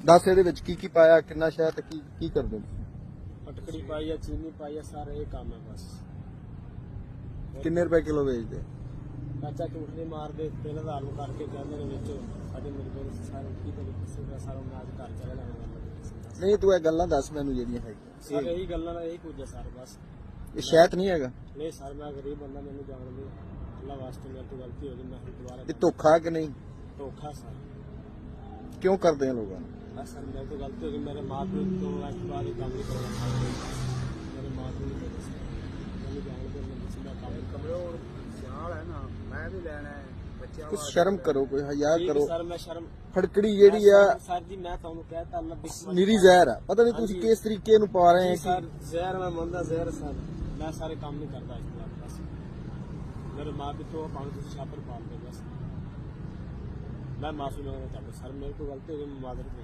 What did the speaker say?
ਦੱਸ ਇਹਦੇ ਵਿੱਚ ਕੀ ਪਾਇਆ, ਕਿੰਨਾ ਸ਼ਹਿਦ ਤੇ ਕੀ ਕਰਦੇ ਹੋ? फटकड़ी पाई है, चीनी पाई है, सारा ये काम है बस। ਕਿੰਨੇ ਰੁਪਏ ਕਿਲੋ ਵੇਚਦੇ? चाचा झूठ नहीं मार दे, 3000 ਨੂੰ ਕਰਕੇ ਕਹਿੰਦੇ ਨੇ ਵਿੱਚ ਸਾਡੇ ਮਜ਼ਦੂਰ ਸਾਰੇ ਕੀ ਕਰੀ ਕਿਸੇ ਦਾ ਸਾਰਾ ਨਾਜ ਘਰ ਚਲੇ ਜਾਣਾ। ਨਹੀਂ ਤੂੰ ਇਹ ਗੱਲਾਂ ਦੱਸ ਮੈਨੂੰ ਜਿਹੜੀਆਂ ਹੈਗੀਆਂ। ਸਰ ਇਹੀ ਗੱਲਾਂ ਦਾ ਇਹੀ ਕੁਝ ਹੈ ਸਰ ਬਸ। ਇਹ ਸ਼ਹਿਦ ਨਹੀਂ ਹੈਗਾ? ਨਹੀਂ ਸਰ ਮੈਂ ਗਰੀਬ ਬੰਦਾ, ਮੈਨੂੰ ਜਾਣਦੇ ਅੱਲਾ ਵਾਸਤੇ ਮੇਰੇ ਤੋਂ ਗਲਤੀ ਹੋ ਗਈ, ਮੈਂ ਦੁਬਾਰਾ ਇਹ ਧੋਖਾ ਕਿ ਨਹੀਂ? ਧੋਖਾ ਸਰ। ਕਿਉਂ ਕਰਦੇ ਆ ਲੋਕਾਂ ਨੂੰ? बस सर मेरे तो गलती होगी, मेरे माँ को 2 लाख के बाद ही काम नहीं करना, मेरे माँ को नहीं करना सर, मैंने जान के मैं किसी का काम कमरे और सियाल है ना, मैं भी लेना है बच्चे। कुछ शर्म करो, कोई हया करो। सर मैं शर्म फटकड़ी ਜਿਹੜੀ ਆ सर जी मैं ਤੁਹਾਨੂੰ कहता अल्लाह बिस्मिल्लाह ਨਿਰੀ ਜ਼ਹਿਰ ਆ, ਪਤਾ ਨਹੀਂ ਤੁਸੀਂ ਕਿਸ ਤਰੀਕੇ ਨੂੰ ਪਾ ਰਹੇ सर ਆ। ਜ਼ਹਿਰ मैं ਮੰਨਦਾ ਜ਼ਹਿਰ सर, मैं सारे काम नहीं करता इस तरह बस। मेरे माँ भी तो पानी से छापर पाल दे बस। मैं माफी मांगना चाहता हूँ सर, मेरे को गलती हो गई, मैं मादर नहीं।